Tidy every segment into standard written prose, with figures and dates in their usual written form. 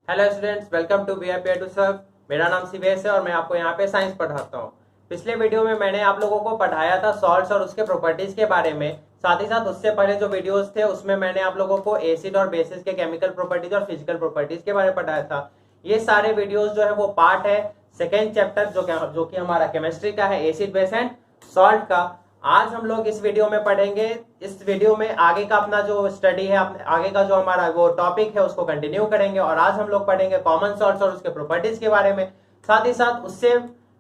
Hello students, welcome to VIP to serve. मेरा नाम शिवेश है और मैं आपको यहाँ पे साइंस पढ़ाता हूँ। पिछले वीडियो में मैंने आप लोगों को पढ़ाया था सॉल्ट्स और उसके प्रॉपर्टीज के बारे में। साथ ही साथ उससे पहले जो वीडियोस थे उसमें मैंने आप लोगों को एसिड और बेसिस के केमिकल प्रॉपर्टीज और फिजिकल प्रॉपर्टीज के बारे में पढ़ाया था। ये सारे वीडियोज जो है वो पार्ट है सेकेंड चैप्टर जो कि हमारा केमिस्ट्री का है, एसिड बेस एंड सॉल्ट का। आज हम लोग इस वीडियो में पढ़ेंगे। इस वीडियो में आगे का अपना जो स्टडी है, आगे का जो हमारा वो टॉपिक है उसको कंटिन्यू करेंगे और आज हम लोग पढ़ेंगे कॉमन सॉल्ट्स और उसके प्रॉपर्टीज के बारे में। साथ ही साथ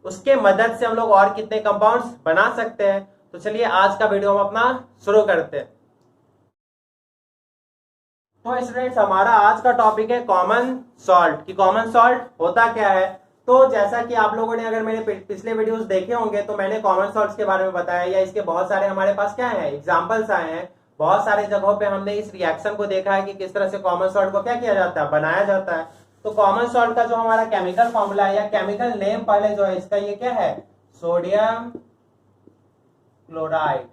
उसके मदद से हम लोग और कितने कंपाउंड्स बना सकते हैं। तो चलिए आज का वीडियो हम अपना शुरू करते हैं। तो स्टूडेंट्स, हमारा आज का टॉपिक है कॉमन सॉल्ट कि कॉमन सॉल्ट होता क्या है। तो जैसा कि आप लोगों ने अगर मेरे पिछले वीडियोस देखे होंगे तो मैंने कॉमन सॉल्ट्स के बारे में बताया, या इसके बहुत सारे हमारे पास क्या है एग्जांपल्स आए हैं। बहुत सारे जगहों पे हमने इस रिएक्शन को देखा है कि किस तरह से कॉमन सॉल्ट को क्या किया जाता है, बनाया जाता है। तो कॉमन सॉल्ट का जो हमारा केमिकल फॉर्मूला है या केमिकल नेम पहले जो है इसका, ये क्या है, सोडियम क्लोराइड।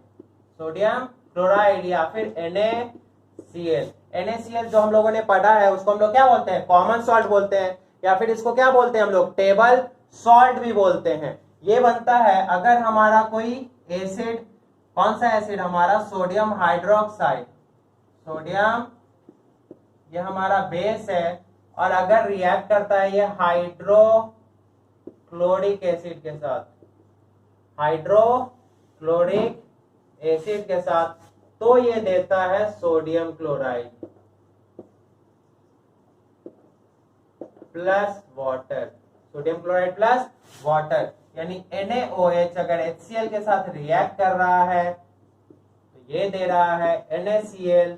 सोडियम क्लोराइड या फिर NaCl। NaCl जो हम लोगों ने पढ़ा है उसको हम लोग क्या बोलते हैं, कॉमन सॉल्ट बोलते हैं, या फिर इसको क्या बोलते हैं हम लोग, टेबल सॉल्ट भी बोलते हैं। ये बनता है अगर हमारा कोई एसिड, कौन सा एसिड, हमारा सोडियम हाइड्रोक्साइड, सोडियम ये हमारा बेस है, और अगर रिएक्ट करता है ये हाइड्रोक्लोरिक एसिड के साथ, हाइड्रोक्लोरिक एसिड के साथ, तो ये देता है sodium chloride plus water. Sodium chloride plus water यानी NaOH अगर HCl के साथ रिएक्ट कर रहा है तो ये दे रहा है NaCl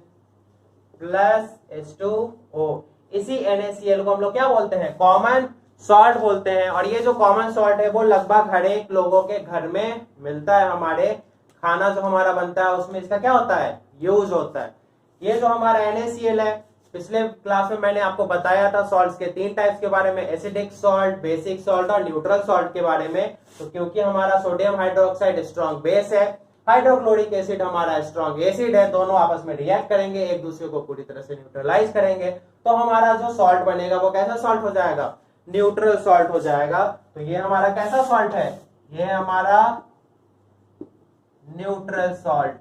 प्लस H2O। इसी NaCl को हम लोग क्या बोलते हैं, कॉमन सॉल्ट बोलते हैं। और ये जो कॉमन सॉल्ट है वो लगभग हर एक लोगों के घर में मिलता है। हमारे खाना जो हमारा बनता है उसमें इसका क्या होता है, यूज होता है। ये जो हमारा NaCl है, पिछले क्लास में मैंने आपको बताया था सॉल्ट्स के 3 टाइप्स के बारे में, एसिडिक सॉल्ट, बेसिक सॉल्ट और न्यूट्रल सॉल्ट के बारे में। तो क्योंकि हमारा सोडियम हाइड्रोक्साइड स्ट्रॉन्ग बेस है, हाइड्रोक्लोरिक एसिड हमारा स्ट्रॉन्ग एसिड है, दोनों आपस में रिएक्ट करेंगे, एक दूसरे को पूरी तरह से न्यूट्रलाइज करेंगे, तो हमारा जो सॉल्ट बनेगा वो कैसा सॉल्ट हो जाएगा, न्यूट्रल सॉल्ट हो जाएगा। तो ये हमारा कैसा सॉल्ट है, ये हमारा न्यूट्रल सॉल्ट।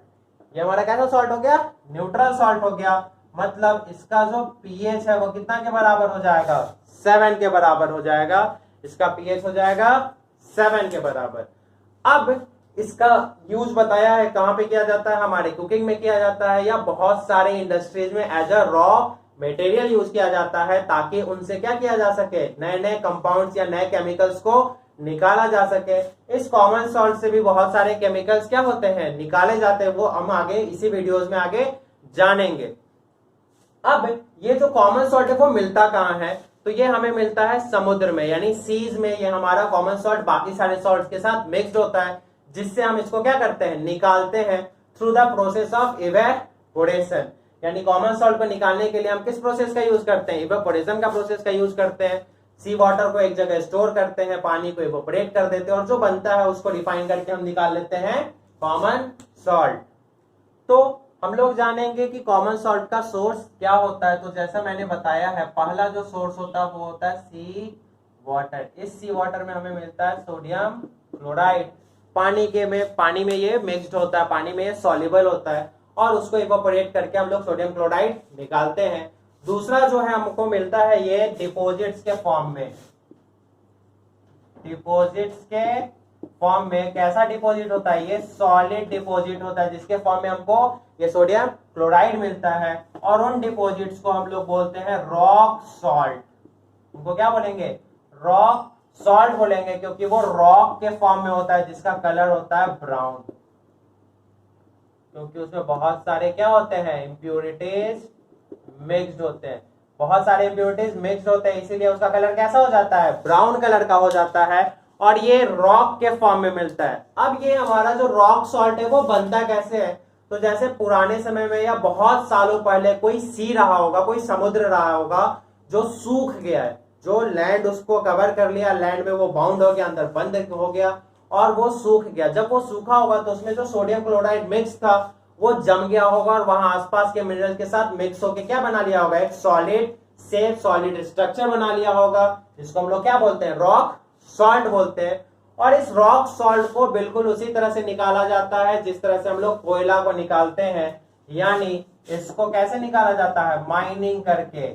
ये हमारा कैसा सॉल्ट हो गया, न्यूट्रल सॉल्ट हो गया। मतलब इसका जो pH है वो कितना के बराबर हो जाएगा, 7 के बराबर हो जाएगा। इसका pH हो जाएगा 7 के बराबर। अब इसका यूज बताया है कहां पे किया जाता है, हमारे कुकिंग में किया जाता है, या बहुत सारे इंडस्ट्रीज में as a raw material use किया जाता है, ताकि उनसे क्या किया जा सके, नए नए कंपाउंड्स या नए केमिकल्स को निकाला जा सके। इस कॉमन सॉल्ट से भी बहुत सारे केमिकल्स क्या होते हैं, निकाले जाते हैं, वो हम आगे इसी वीडियोस में आगे जानेंगे। अब ये जो कॉमन सॉल्ट है वो मिलता कहां है, तो ये हमें मिलता है समुद्र में, यानी सीज में। ये हमारा कॉमन सॉल्ट बाकी सारे सॉल्ट के साथ मिक्स्ड होता है, जिससे हम इसको क्या करते हैं, निकालते हैं through the process of evaporation. यानी कॉमन सॉल्ट को निकालने के लिए हम किस प्रोसेस का यूज करते हैं, इवेपोरेशन का प्रोसेस का यूज करते हैं। सी वाटर को एक जगह स्टोर करते हैं, पानी को इवेपोरेट कर देते हैं, और जो बनता है उसको रिफाइन करके हम निकाल लेते हैं कॉमन सॉल्ट। तो हम लोग जानेंगे कि कॉमन सॉल्ट का सोर्स क्या होता है। तो जैसा मैंने बताया है, पहला जो सोर्स होता है वो होता है सी वाटर। इस सी वाटर में हमें मिलता है सोडियम क्लोराइड। पानी में ये मिक्स्ड होता है, पानी में ये सॉल्युबल होता है, और उसको इवेपोरेट करके हम लोग सोडियम क्लोराइड निकालते हैं। दूसरा जो है हमको मिलता है ये डिपॉजिट्स के फॉर्म में। डिपॉजिट्स के फॉर्म में कैसा डिपॉजिट होता है, ये सॉलिड डिपॉजिट होता है, जिसके फॉर्म में हमको ये सोडियम क्लोराइड मिलता है। और उन डिपॉजिट्स को हम लोग बोलते हैं रॉक सॉल्ट। उनको क्या बोलेंगे, रॉक सॉल्ट बोलेंगे, क्योंकि वो रॉक के फॉर्म में होता है, जिसका कलर होता है ब्राउन, क्योंकि उसमें बहुत सारे क्या होते हैं, इंप्योरिटीज मिक्स्ड होते हैं। बहुत सारे इंप्योरिटीज मिक्स्ड होते हैं, इसीलिए उसका कलर कैसा हो जाता है, ब्राउन कलर का हो जाता है, और ये रॉक के फॉर्म में मिलता है। अब ये हमारा जो रॉक सॉल्ट है वो बनता कैसे है, तो जैसे पुराने समय में या बहुत सालों पहले कोई सी रहा होगा, कोई समुद्र रहा होगा जो सूख गया है, जो लैंड उसको कवर कर लिया, लैंड में वो बाउंड हो गया, अंदर बंद हो गया और वो सूख गया। जब वो सूखा होगा तो उसमें जो सोडियम क्लोराइड मिक्स था वो जम गया होगा और वहां आसपास के मिनरल के साथ मिक्स होकर क्या बना लिया होगा, एक सॉलिड सेफ सॉलिड स्ट्रक्चर बना लिया होगा, जिसको हम लोग क्या बोलते हैं, रॉक सॉल्ट बोलते हैं। और इस रॉक सॉल्ट को बिल्कुल उसी तरह से निकाला जाता है जिस तरह से हम लोग कोयला को निकालते हैं, यानी इसको कैसे निकाला जाता है, माइनिंग करके।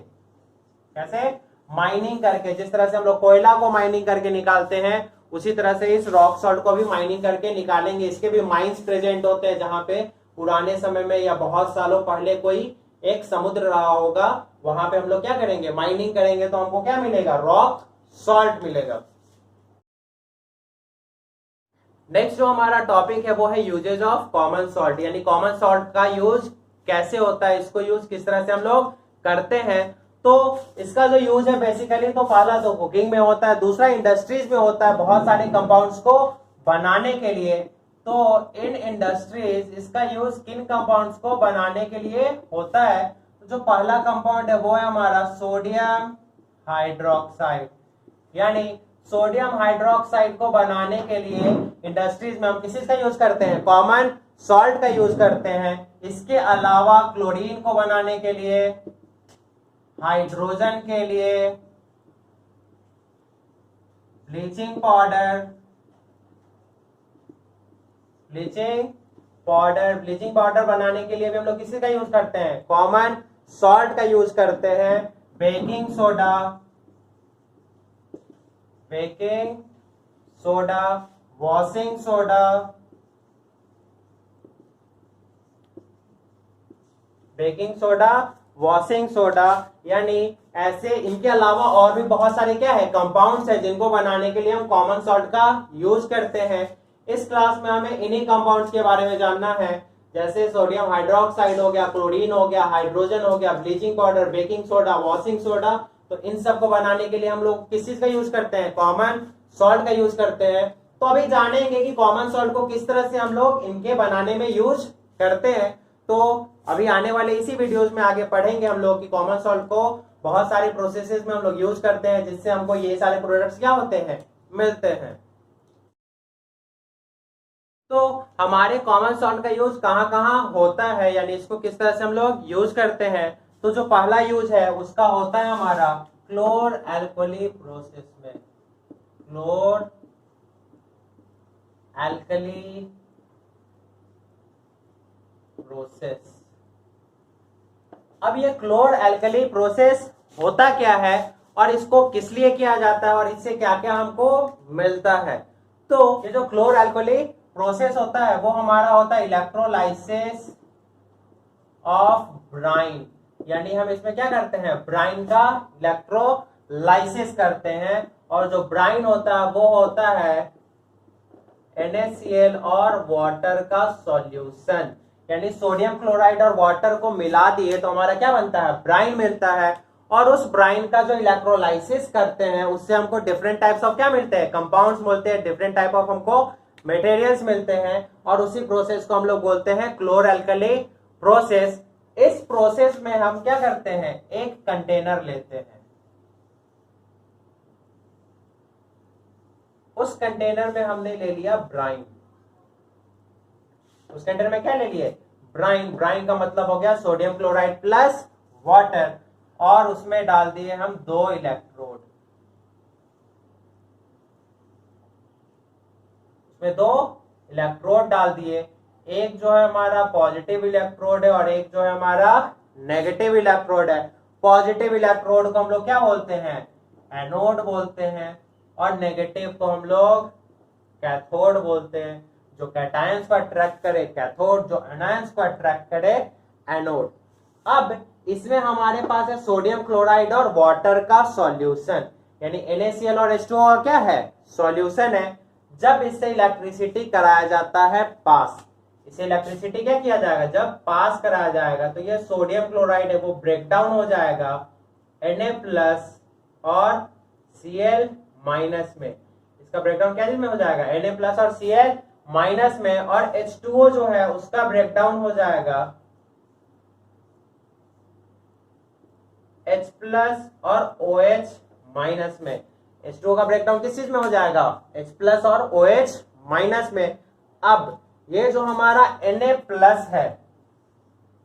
कैसे, माइनिंग करके। जिस तरह से हम लोग कोयला को माइनिंग करके निकालते हैं, उसी तरह से इस रॉक सॉल्ट को भी माइनिंग करके निकालेंगे। इसके भी माइंस प्रेजेंट होते हैं, जहां पे पुराने समय में या बहुत सालों पहले कोई एक समुद्र रहा होगा, वहां पे हम लोग क्या करेंगे, माइनिंग करेंगे, तो हमको क्या मिलेगा, रॉक सॉल्ट मिलेगा। नेक्स्ट जो हमारा टॉपिक है वो है यूजेज ऑफ कॉमन सॉल्ट, यानी कॉमन सॉल्ट का यूज कैसे होता है, इसको यूज किस तरह से हम लोग करते हैं। तो इसका जो यूज है बेसिकली, तो पहला तो कुकिंग में होता है, दूसरा इंडस्ट्रीज में होता है बहुत सारे कंपाउंड्स को बनाने के लिए। तो इन इंडस्ट्रीज इसका यूज किन कंपाउंड्स को बनाने के लिए होता है, तो जो पहला कंपाउंड है वो है हमारा सोडियम हाइड्रोक्साइड। यानी सोडियम हाइड्रोक्साइड को बनाने के लिए इंडस्ट्रीज में हम किसी का यूज करते हैं, कॉमन सॉल्ट का यूज करते हैं। इसके अलावा क्लोरीन को बनाने के लिए, हाइड्रोजन के लिए, ब्लीचिंग पाउडर बनाने के लिए भी हम लोग किसी का यूज करते हैं, कॉमन सॉल्ट का यूज करते हैं। बेकिंग सोडा, वॉशिंग सोडा, यानी ऐसे इनके अलावा और भी बहुत सारे क्या है, कंपाउंड्स है, जिनको बनाने के लिए हम कॉमन सॉल्ट का यूज करते हैं। इस क्लास में हमें इन्हीं कंपाउंड्स के बारे में जानना है, जैसे सोडियम हाइड्रोक्साइड हो गया, क्लोरीन हो गया, हाइड्रोजन हो गया, bleaching powder, baking soda, washing soda. तो इन सब को बनाने के लिए हम लोग किस चीज का यूज करते हैं, कॉमन सॉल्ट का यूज करते हैं। तो अभी जानेंगे कि कॉमन सॉल्ट को किस तरह से हम लोग इनके बनाने में यूज करते हैं। तो अभी आने वाले इसी वीडियोस में आगे पढ़ेंगे हम लोग कि कॉमन सॉल्ट को बहुत सारी प्रोसेसेस में हम लोग यूज करते हैं, जिससे हमको ये सारे प्रोडक्ट्स क्या होते हैं, मिलते हैं। तो हमारे कॉमन सॉल्ट का यूज कहाँ कहाँ होता है, यानी इसको किस तरह से हम लोग यूज करते हैं। तो जो पहला यूज है उसका होता है हमारा क्लोर एल्कली प्रोसेस में, क्लोर एल्कली प्रोसेस। अब ये क्लोर एल्कली प्रोसेस होता क्या है और इसको किस लिए किया जाता है और इससे क्या क्या हमको मिलता है। तो ये जो क्लोर एल्कली प्रोसेस होता है वो हमारा होता है इलेक्ट्रोलाइसिस ऑफ ब्राइन, यानी हम इसमें क्या करते हैं, ब्राइन का इलेक्ट्रोलाइसिस करते हैं। और जो ब्राइन होता है वो होता है NaCl और वाटर का सॉल्यूशन, यानी सोडियम क्लोराइड और वाटर को मिला दिए तो हमारा क्या बनता है, ब्राइन मिलता है। और उस ब्राइन का जो इलेक्ट्रोलाइसिस करते हैं उससे हमको डिफरेंट टाइप्स ऑफ क्या मिलते हैं, कंपाउंड्स मिलते हैं, डिफरेंट टाइप ऑफ हमको मटेरियल्स मिलते हैं। और उसी प्रोसेस को हम लोग बोलते हैं क्लोर एल्कली प्रोसेस। इस प्रोसेस में हम क्या करते हैं, एक कंटेनर लेते हैं, उस कंटेनर में हमने ले लिया ब्राइन, उस कंटेनर में क्या ले लिए, ब्राइन। ब्राइन का मतलब हो गया सोडियम क्लोराइड प्लस वाटर, और उसमें डाल दिए हम 2 इलेक्ट्रोड, उसमें 2 इलेक्ट्रोड डाल दिए। एक जो है हमारा पॉजिटिव इलेक्ट्रोड है और एक जो है हमारा नेगेटिव इलेक्ट्रोड है। पॉजिटिव इलेक्ट्रोड को हम लोग क्या बोलते हैं, एनोड बोलते हैं, और नेगेटिव को हम लोग कैथोड बोलते हैं। जो कैटायंस को अट्रैक्ट करे कैथोड, जो एनायंस को अट्रैक्ट करे एनोड। अब इसमें हमारे पास है सोडियम क्लोराइड और वाटर का सॉल्यूशन, यानी NaCl और H2O क्या है, सॉल्यूशन है। जब इससे इलेक्ट्रिसिटी कराया जाता है पास, इसे इलेक्ट्रिसिटी क्या किया जाएगा, जब पास कराया जाएगा तो ये सोडियम क्लोराइड है वो ब्रेक डाउन हो जाएगा Na+ और Cl- में। इसका ब्रेकडाउन क्या में हो जाएगा, Na+ और Cl- में, और H2O जो है उसका ब्रेकडाउन हो जाएगा H+ और OH- में। H2O का ब्रेकडाउन किस चीज में हो जाएगा, H+ और OH- में। अब ये जो हमारा Na+ है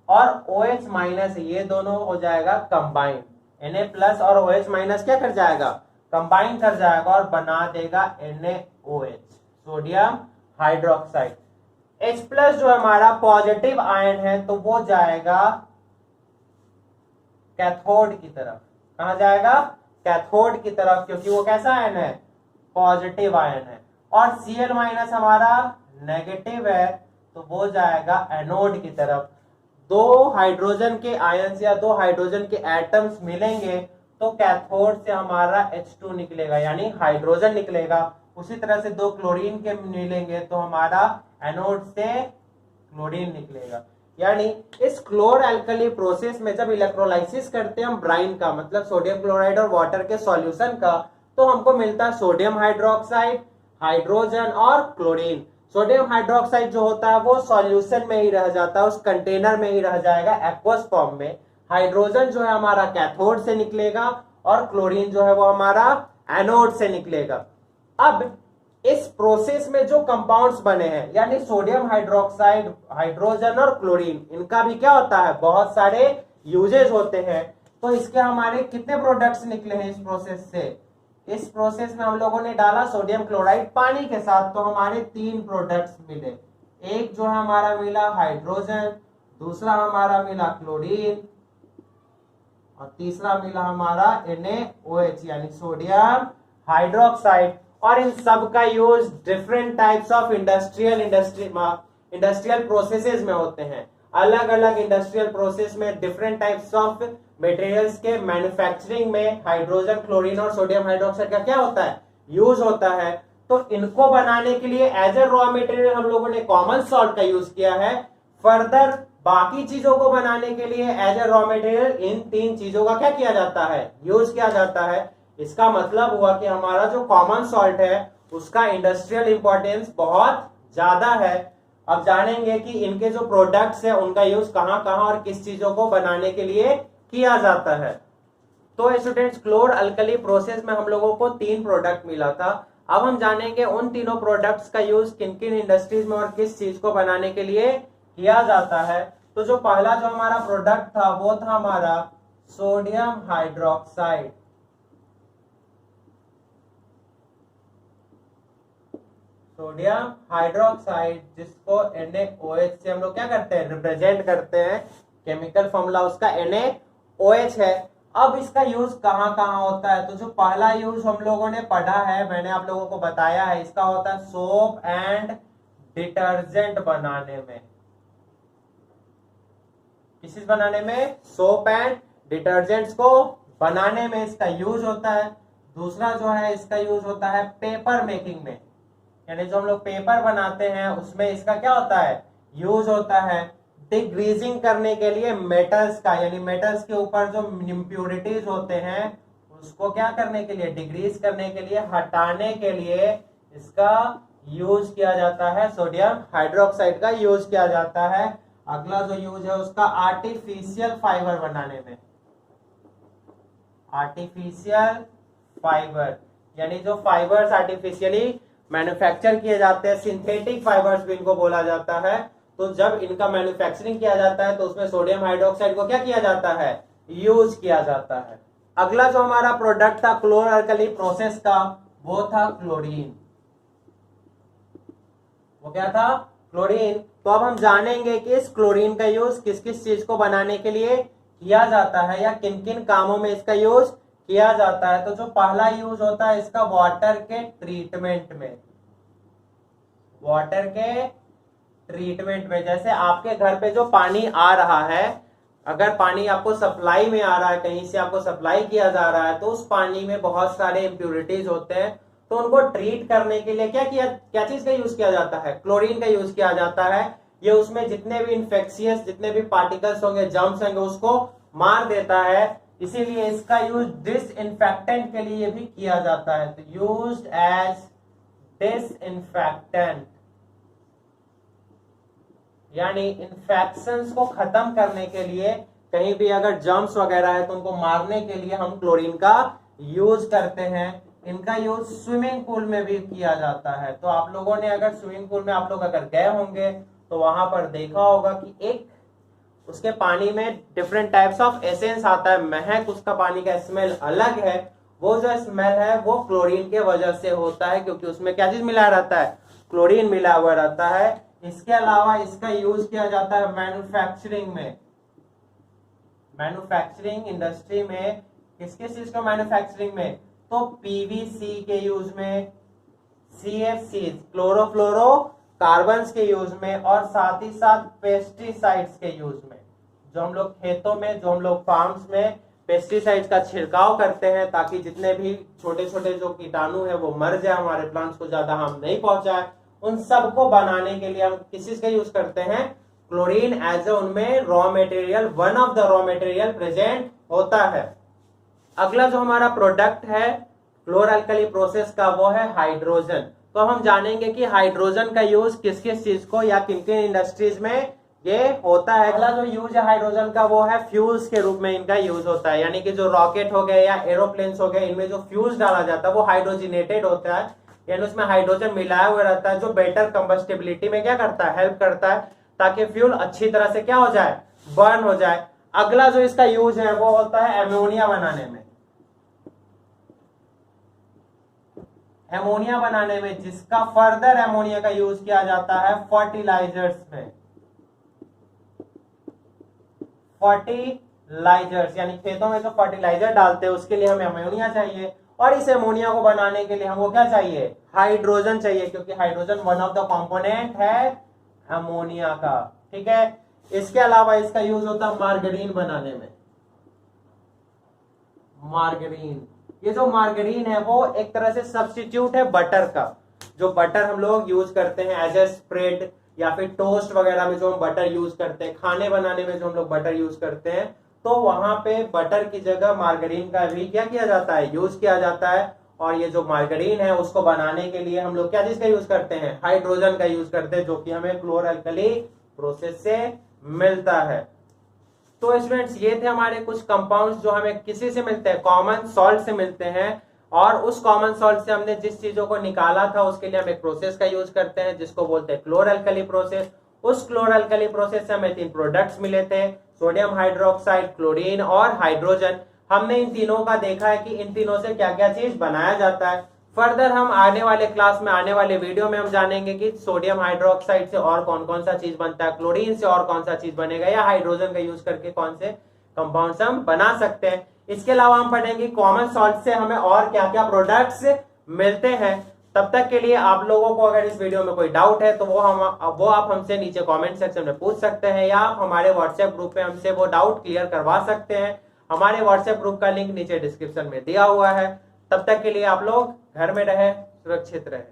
और OH- है, ये दोनों हो जाएगा कंबाइन, Na प्लस और OH माइनस क्या कर जाएगा, कंबाइन कर जाएगा और बना देगा NaOH, sodium hydroxide. H plus जो हमारा पॉजिटिव आयन है तो वो जाएगा कैथोड की तरफ। कहा जाएगा, कैथोड की तरफ, क्योंकि वो कैसा आयन है, पॉजिटिव आयन है। और Cl माइनस हमारा नेगेटिव है तो वो जाएगा एनोड की तरफ। दो हाइड्रोजन के आयंस या दो हाइड्रोजन के एटम्स मिलेंगे तो कैथोड से हमारा H2 निकलेगा, यानी हाइड्रोजन निकलेगा। उसी तरह से दो क्लोरीन के मिलेंगे तो हमारा एनोड से क्लोरीन निकलेगा। यानी इस क्लोर एल्कली प्रोसेस में जब इलेक्ट्रोलाइसिस करते हैं हम ब्राइन का, मतलब सोडियम क्लोराइड और वाटर के सॉल्यूशन का, तो हमको मिलता है सोडियम हाइड्रोक्साइड, हाइड्रोजन और क्लोरीन। सोडियम हाइड्रोक्साइड जो होता है वो सॉल्यूशन में ही रह जाता है, उस कंटेनर में ही रह जाएगा एक्वस फॉर्म में। हाइड्रोजन जो है हमारा कैथोड से निकलेगा और क्लोरीन जो है वो हमारा एनोड से निकलेगा। अब इस प्रोसेस में जो कंपाउंड्स बने हैं, यानी सोडियम हाइड्रोक्साइड, हाइड्रोजन और क्लोरीन, इनका भी क्या होता है, बहुत सारे यूजेस होते हैं। तो इसके हमारे कितने प्रोडक्ट्स निकले हैं इस प्रोसेस से, इस प्रोसेस में हम लोगों ने डाला सोडियम क्लोराइड पानी के साथ तो हमारे 3 प्रोडक्ट्स मिले। एक जो है हमारा मिला हाइड्रोजन, दूसरा हमारा मिला क्लोरीन और तीसरा मिला हमारा NaOH यानी सोडियम हाइड्रोक्साइड। और इन सब का use different types of industrial processes में होते हैं। अलग अलग इंडस्ट्रियल प्रोसेस में डिफरेंट टाइप्स ऑफ मटेरियल्स के मैन्युफैक्चरिंग में हाइड्रोजन, क्लोरीन और सोडियम हाइड्रोक्साइड का क्या होता है, यूज होता है। तो इनको बनाने के लिए एज ए रॉ मटेरियल हम लोगों ने कॉमन सॉल्ट का यूज किया है। फर्दर बाकी चीजों को बनाने के लिए as a raw material in 3 चीजों का क्या किया जाता है, यूज किया जाता है। इसका मतलब हुआ कि हमारा जो कॉमन सॉल्ट है उसका इंडस्ट्रियल इंपॉर्टेंस बहुत ज्यादा है। अब जानेंगे कि इनके जो प्रोडक्ट्स है उनका यूज कहां कहां और किस चीजों को बनाने के लिए किया जाता है। तो स्टूडेंट्स, क्लोर अल्कली प्रोसेस में हम लोगों को 3 प्रोडक्ट मिला था। अब हम जानेंगे उन तीनों प्रोडक्ट्स का यूज किन किन इंडस्ट्रीज में और किस चीज को बनाने के लिए किया जाता है। तो जो पहला जो हमारा प्रोडक्ट था वो था हमारा सोडियम हाइड्रोक्साइड। सोडियम हाइड्रोक्साइड जिसको NaOH से हम लोग क्या करते हैं, रिप्रेजेंट करते हैं। केमिकल फॉर्मूला उसका NaOH है। अब इसका यूज कहां कहां होता है, तो जो पहला यूज हम लोगों ने पढ़ा है, मैंने आप लोगों को बताया है, इसका होता है सोप एंड डिटर्जेंट बनाने में। किस चीज बनाने में, सोप एंड डिटर्जेंट्स को बनाने में इसका यूज होता है। दूसरा जो है इसका यूज होता है पेपर मेकिंग में, यानी जो हम लोग पेपर बनाते हैं उसमें इसका क्या होता है, यूज होता है। डिग्रीजिंग करने के लिए मेटल्स का, यानी मेटल्स के ऊपर जो इम्प्योरिटीज होते हैं उसको क्या करने के लिए, डिग्रीज करने के लिए, हटाने के लिए इसका यूज किया जाता है। सोडियम हाइड्रोक्साइड का यूज किया जाता है। अगला जो यूज है उसका आर्टिफिशियल फाइबर बनाने में। आर्टिफिशियल फाइबर यानी जो फाइबर्स आर्टिफिशियली मैन्युफैक्चर किए जाते हैं, सिंथेटिक फाइबर्स भी इनको बोला जाता है। तो जब इनका मैन्युफैक्चरिंग किया जाता है तो उसमें सोडियम हाइड्रोक्साइड को क्या किया जाता है, यूज किया जाता है। अगला जो हमारा प्रोडक्ट था क्लोर अल्कली प्रोसेस का वो था क्लोरीन। वो क्या था, क्लोरीन। तो अब हम जानेंगे कि इस क्लोरीन का यूज किस किस चीज को बनाने के लिए किया जाता है या किन किन कामों में इसका यूज किया जाता है। तो जो पहला यूज होता है इसका वाटर के ट्रीटमेंट में। वाटर के ट्रीटमेंट में, जैसे आपके घर पे जो पानी आ रहा है, अगर पानी आपको सप्लाई में आ रहा है, कहीं से आपको सप्लाई किया जा रहा है, तो उस पानी में बहुत सारे इम्प्योरिटीज होते हैं। तो उनको ट्रीट करने के लिए क्या चीज का यूज किया जाता है, क्लोरीन का यूज किया जाता है। ये उसमें जितने भी इन्फेक्शियस जितने भी पार्टिकल्स होंगे, जर्म्स होंगे, उसको मार देता है। इसीलिए इसका यूज डिसइंफेक्टेंट के लिए भी किया जाता है। तो यूज्ड एज डिसइंफेक्टेंट यानी इन्फेक्शंस को खत्म करने के लिए, कहीं भी अगर जर्म्स वगैरह है तो उनको मारने के लिए हम क्लोरीन का यूज करते हैं। इनका यूज स्विमिंग पूल में भी किया जाता है। तो आप लोगों ने अगर स्विमिंग पूल में आप लोग अगर गए होंगे तो वहां पर देखा होगा कि एक उसके पानी में डिफरेंट टाइप्स ऑफ एसेंस आता है, महक, उसका पानी का स्मेल अलग है। वो जो स्मेल है वो क्लोरीन के वजह से होता है, क्योंकि उसमें क्या चीज मिला रहता है, क्लोरीन मिला हुआ रहता है। इसके अलावा इसका यूज किया जाता है मैन्युफैक्चरिंग में, मैन्युफैक्चरिंग इंडस्ट्री में। किस किस चीज को मैन्युफैक्चरिंग में, तो पीवीसी के यूज में, सीएफसी क्लोरोफ्लोरो कार्बन्स के यूज में, और साथ ही साथ पेस्टिसाइड्स के यूज में। जो हम लोग खेतों में, जो हम लोग फार्म्स में पेस्टिसाइड्स का छिड़काव करते हैं ताकि जितने भी छोटे छोटे जो कीटाणु है वो मर जाए, हमारे प्लांट्स को ज्यादा हार्म नहीं पहुंचाए, उन सब को बनाने के लिए हम किस चीज का यूज करते हैं, क्लोरीन एज ए उनमें raw material, one of the raw material present होता है। अगला जो हमारा प्रोडक्ट है क्लोर अल्कली प्रोसेस का वो है हाइड्रोजन। तो हम जानेंगे कि हाइड्रोजन का यूज किस किस चीज को या किन किन इंडस्ट्रीज में ये होता है। अगला जो यूज है हाइड्रोजन का वो है फ्यूल्स के रूप में इनका यूज होता है, यानी कि जो रॉकेट हो गए या एरोप्लेन्स हो गए, इनमें जो फ्यूल्स डाला जाता है वो हाइड्रोजिनेटेड होता है, यानी उसमें हाइड्रोजन मिलाया हुआ रहता है, जो बेटर कंबस्टिबिलिटी में क्या करता है, हेल्प करता है, ताकि फ्यूल अच्छी तरह से क्या हो जाए, बर्न हो जाए। अगला जो इसका यूज है वो होता है एमोनिया बनाने में, एमोनिया बनाने में, जिसका फर्दर एमोनिया का यूज किया जाता है फर्टिलाइजर्स में, फर्टिलाइजर्स यानी खेतों में जो फर्टिलाइजर डालते हैं उसके लिए हमें अमोनिया चाहिए, और इस अमोनिया को बनाने के लिए हमको क्या चाहिए, हाइड्रोजन चाहिए, क्योंकि hydrogen one of the component है अमोनिया का। ठीक है, इसके अलावा इसका यूज होता है मार्गरीन बनाने में, मार्गरीन। ये जो मार्गरीन है वो एक तरह से सब्स्टिट्यूट है बटर का। जो बटर हम लोग यूज करते हैं एज ए स्प्रेड या फिर टोस्ट वगैरह में जो हम बटर यूज करते हैं, खाने बनाने में जो हम लोग बटर यूज करते हैं, तो वहां पे बटर की जगह मार्गरीन का भी क्या किया जाता है, यूज किया जाता है। और ये जो मार्गरीन है उसको बनाने के लिए हम लोग क्या चीज का यूज करते हैं, हाइड्रोजन का यूज करते हैं, जो कि हमें क्लोर अल्कली प्रोसेस से मिलता है। तो स्टूडेंट्स ये थे हमारे कुछ कंपाउंड्स जो हमें किसी से मिलते हैं, कॉमन सॉल्ट से मिलते हैं, और उस कॉमन सॉल्ट से हमने जिस चीजों को निकाला था उसके लिए हम एक प्रोसेस का यूज करते हैं जिसको बोलते हैं क्लोर अल्कली प्रोसेस। उस क्लोर अल्कली प्रोसेस से हमें 3 प्रोडक्ट्स मिले थे, सोडियम हाइड्रोक्साइड, क्लोरीन और हाइड्रोजन। हमने इन तीनों का देखा है कि इन तीनों से क्या क्या चीज बनाया जाता है। फर्दर हम आने वाले क्लास में, आने वाले वीडियो में हम जानेंगे कि सोडियम हाइड्रोक्साइड से और कौन कौन सा चीज बनता है, क्लोरीन से और कौन सा चीज बनेगा, या हाइड्रोजन का यूज करके कौन से कंपाउंड्स हम बना सकते हैं। इसके अलावा हम पढ़ेंगे कॉमन सॉल्ट से हमें और क्या क्या प्रोडक्ट्स मिलते हैं। तब तक के लिए आप लोगों को अगर इस वीडियो में कोई डाउट है तो वो आप हमसे नीचे कमेंट सेक्शन में पूछ सकते हैं, या आप हमारे व्हाट्सएप ग्रुप में हमसे वो डाउट क्लियर करवा सकते हैं। हमारे व्हाट्सएप ग्रुप का लिंक नीचे डिस्क्रिप्शन में दिया हुआ है। तब तक के लिए आप लोग घर में रहें, सुरक्षित रहें।